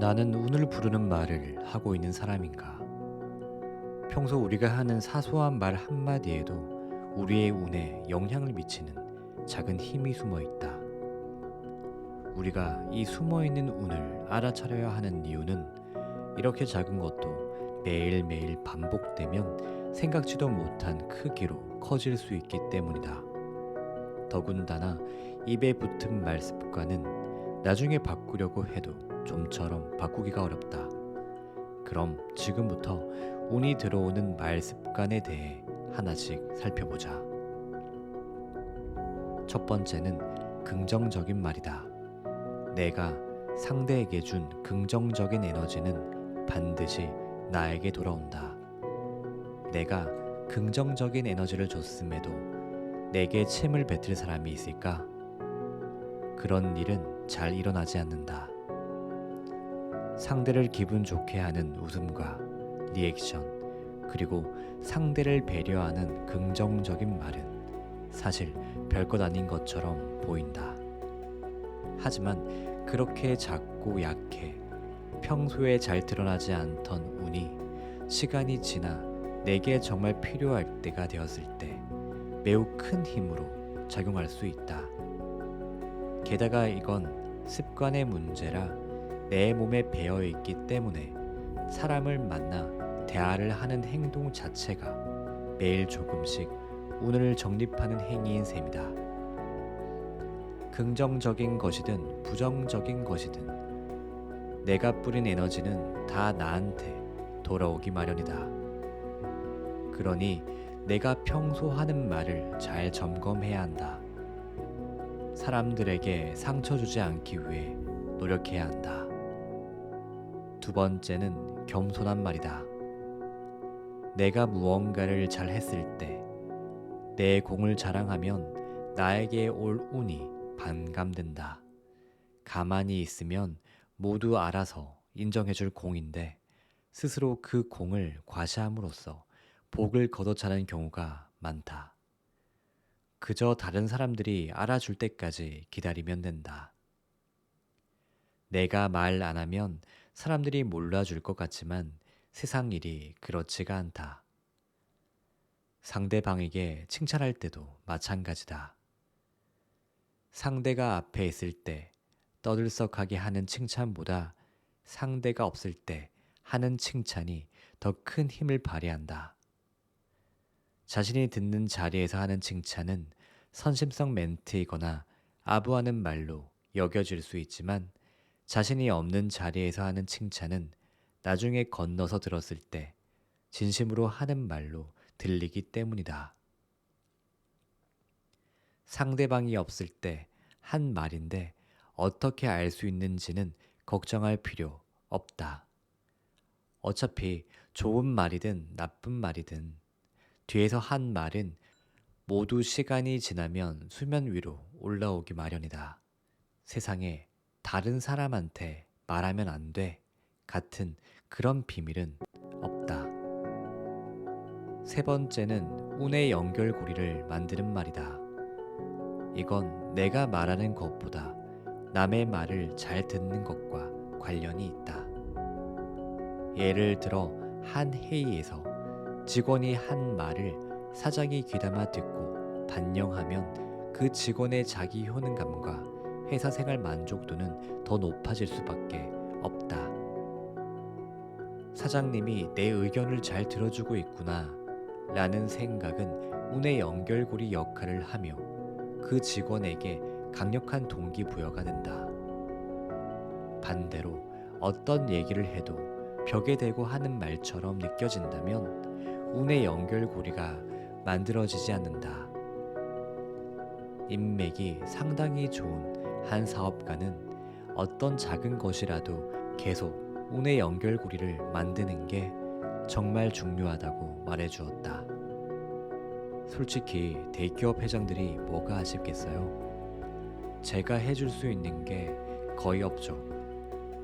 나는 운을 부르는 말을 하고 있는 사람인가? 평소 우리가 하는 사소한 말 한마디에도 우리의 운에 영향을 미치는 작은 힘이 숨어 있다. 우리가 이 숨어 있는 운을 알아차려야 하는 이유는 이렇게 작은 것도 매일매일 반복되면 생각지도 못한 크기로 커질 수 있기 때문이다. 더군다나 입에 붙은 말 습관은 나중에 바꾸려고 해도 좀처럼 바꾸기가 어렵다. 그럼 지금부터 운이 들어오는 말 습관에 대해 하나씩 살펴보자. 첫 번째는 긍정적인 말이다. 내가 상대에게 준 긍정적인 에너지는 반드시 나에게 돌아온다. 내가 긍정적인 에너지를 줬음에도 내게 침을 뱉을 사람이 있을까? 그런 일은 잘 일어나지 않는다. 상대를 기분 좋게 하는 웃음과 리액션, 그리고 상대를 배려하는 긍정적인 말은 사실 별것 아닌 것처럼 보인다. 하지만 그렇게 작고 약해 평소에 잘 드러나지 않던 운이 시간이 지나 내게 정말 필요할 때가 되었을 때 매우 큰 힘으로 작용할 수 있다. 게다가 이건 습관의 문제라 내 몸에 배어 있기 때문에 사람을 만나 대화를 하는 행동 자체가 매일 조금씩 운을 정립하는 행위인 셈이다. 긍정적인 것이든 부정적인 것이든 내가 뿌린 에너지는 다 나한테 돌아오기 마련이다. 그러니 내가 평소 하는 말을 잘 점검해야 한다. 사람들에게 상처 주지 않기 위해 노력해야 한다. 두 번째는 겸손한 말이다. 내가 무언가를 잘 했을 때 내 공을 자랑하면 나에게 올 운이 반감된다. 가만히 있으면 모두 알아서 인정해줄 공인데 스스로 그 공을 과시함으로써 복을 걷어차는 경우가 많다. 그저 다른 사람들이 알아줄 때까지 기다리면 된다. 내가 말 안 하면 사람들이 몰라줄 것 같지만 세상 일이 그렇지가 않다. 상대방에게 칭찬할 때도 마찬가지다. 상대가 앞에 있을 때 떠들썩하게 하는 칭찬보다 상대가 없을 때 하는 칭찬이 더 큰 힘을 발휘한다. 자신이 듣는 자리에서 하는 칭찬은 선심성 멘트이거나 아부하는 말로 여겨질 수 있지만 자신이 없는 자리에서 하는 칭찬은 나중에 건너서 들었을 때 진심으로 하는 말로 들리기 때문이다. 상대방이 없을 때 한 말인데 어떻게 알 수 있는지는 걱정할 필요 없다. 어차피 좋은 말이든 나쁜 말이든 뒤에서 한 말은 모두 시간이 지나면 수면 위로 올라오기 마련이다. 세상에 다른 사람한테 말하면 안 돼 같은 그런 비밀은 없다. 세 번째는 운의 연결고리를 만드는 말이다. 이건 내가 말하는 것보다 남의 말을 잘 듣는 것과 관련이 있다. 예를 들어 한 회의에서 직원이 한 말을 사장이 귀담아 듣고 반영하면 그 직원의 자기 효능감과 회사 생활 만족도는 더 높아질 수밖에 없다. 사장님이 내 의견을 잘 들어주고 있구나 라는 생각은 운의 연결고리 역할을 하며 그 직원에게 강력한 동기부여가 된다. 반대로 어떤 얘기를 해도 벽에 대고 하는 말처럼 느껴진다면 운의 연결고리가 만들어지지 않는다. 인맥이 상당히 좋은 한 사업가는 어떤 작은 것이라도 계속 운의 연결고리를 만드는 게 정말 중요하다고 말해주었다. 솔직히 대기업 회장들이 뭐가 아쉽겠어요? 제가 해줄 수 있는 게 거의 없죠.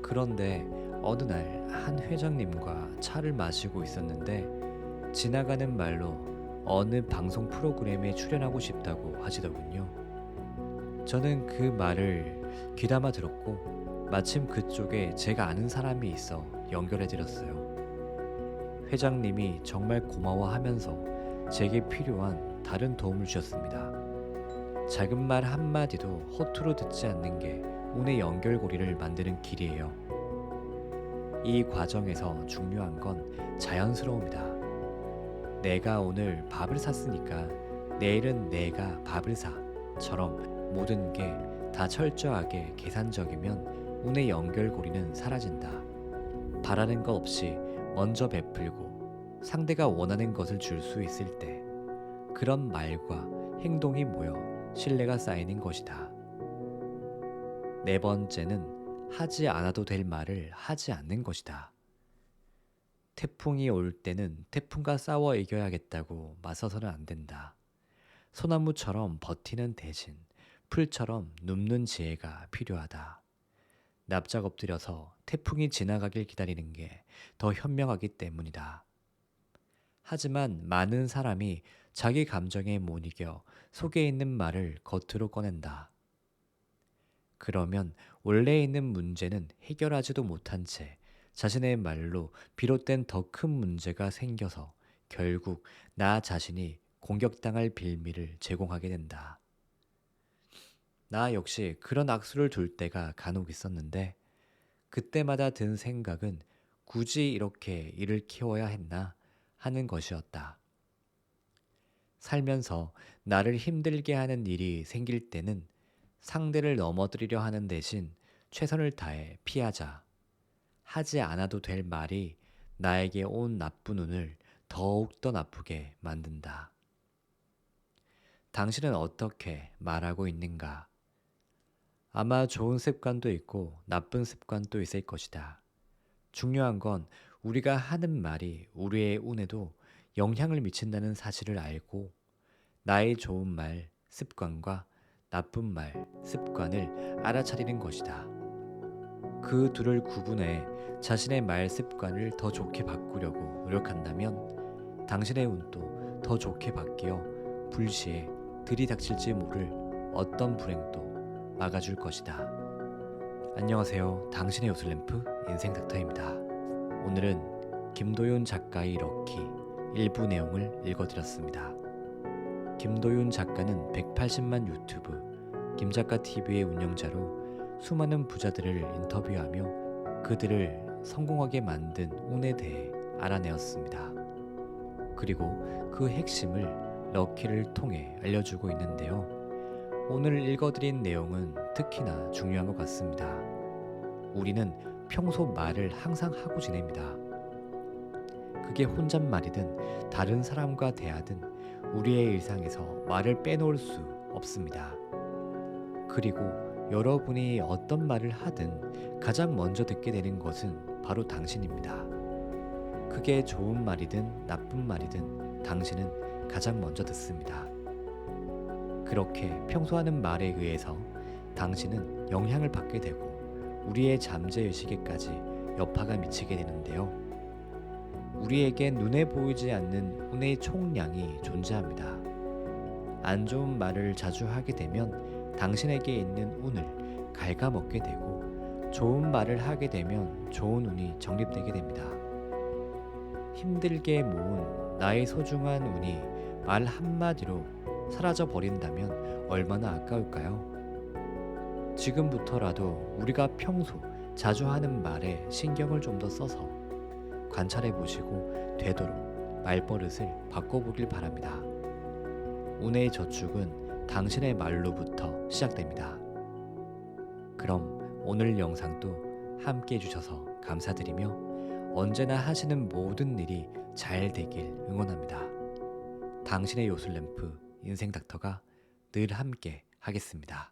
그런데 어느 날 한 회장님과 차를 마시고 있었는데 지나가는 말로 어느 방송 프로그램에 출연하고 싶다고 하시더군요. 저는 그 말을 귀담아 들었고 마침 그쪽에 제가 아는 사람이 있어 연결해드렸어요. 회장님이 정말 고마워하면서 제게 필요한 다른 도움을 주셨습니다. 작은 말 한마디도 허투루 듣지 않는 게 운의 연결고리를 만드는 길이에요. 이 과정에서 중요한 건 자연스러움이다. 내가 오늘 밥을 샀으니까 내일은 내가 밥을 사처럼 모든 게 다 철저하게 계산적이면 운의 연결고리는 사라진다. 바라는 것 없이 먼저 베풀고 상대가 원하는 것을 줄 수 있을 때 그런 말과 행동이 모여 신뢰가 쌓이는 것이다. 네 번째는 하지 않아도 될 말을 하지 않는 것이다. 태풍이 올 때는 태풍과 싸워 이겨야겠다고 맞서서는 안 된다. 소나무처럼 버티는 대신 풀처럼 눕는 지혜가 필요하다. 납작 엎드려서 태풍이 지나가길 기다리는 게 더 현명하기 때문이다. 하지만 많은 사람이 자기 감정에 못 이겨 속에 있는 말을 겉으로 꺼낸다. 그러면 원래 있는 문제는 해결하지도 못한 채 자신의 말로 비롯된 더 큰 문제가 생겨서 결국 나 자신이 공격당할 빌미를 제공하게 된다. 나 역시 그런 악수를 둘 때가 간혹 있었는데 그때마다 든 생각은 굳이 이렇게 일을 키워야 했나 하는 것이었다. 살면서 나를 힘들게 하는 일이 생길 때는 상대를 넘어뜨리려 하는 대신 최선을 다해 피하자. 하지 않아도 될 말이 나에게 온 나쁜 운을 더욱더 나쁘게 만든다. 당신은 어떻게 말하고 있는가? 아마 좋은 습관도 있고 나쁜 습관도 있을 것이다. 중요한 건 우리가 하는 말이 우리의 운에도 영향을 미친다는 사실을 알고 나의 좋은 말, 습관과 나쁜 말, 습관을 알아차리는 것이다. 그 둘을 구분해 자신의 말 습관을 더 좋게 바꾸려고 노력한다면 당신의 운도 더 좋게 바뀌어 불시에 들이닥칠지 모를 어떤 불행도 막아줄 것이다. 안녕하세요. 당신의 요술램프 인생 닥터입니다. 오늘은 김도윤 작가의 럭키 일부 내용을 읽어드렸습니다. 김도윤 작가는 180만 유튜브 김작가TV의 운영자로 수많은 부자들을 인터뷰하며 그들을 성공하게 만든 운에 대해 알아내었습니다. 그리고 그 핵심을 럭키를 통해 알려주고 있는데요. 오늘 읽어드린 내용은 특히나 중요한 것 같습니다. 우리는 평소 말을 항상 하고 지냅니다. 그게 혼잣말이든 다른 사람과 대하든 우리의 일상에서 말을 빼놓을 수 없습니다. 그리고 여러분이 어떤 말을 하든 가장 먼저 듣게 되는 것은 바로 당신입니다. 그게 좋은 말이든 나쁜 말이든 당신은 가장 먼저 듣습니다. 그렇게 평소 하는 말에 의해서 당신은 영향을 받게 되고 우리의 잠재의식에까지 여파가 미치게 되는데요. 우리에겐 눈에 보이지 않는 운의 총량이 존재합니다. 안 좋은 말을 자주 하게 되면 당신에게 있는 운을 갉아먹게 되고 좋은 말을 하게 되면 좋은 운이 정립되게 됩니다. 힘들게 모은 나의 소중한 운이 말 한마디로 사라져 버린다면 얼마나 아까울까요? 지금부터라도 우리가 평소 자주 하는 말에 신경을 좀 더 써서 관찰해 보시고 되도록 말버릇을 바꿔보길 바랍니다. 운의 저축은 당신의 말로부터 시작됩니다. 그럼 오늘 영상도 함께 해주셔서 감사드리며 언제나 하시는 모든 일이 잘 되길 응원합니다. 당신의 요술램프 인생 닥터가 늘 함께 하겠습니다.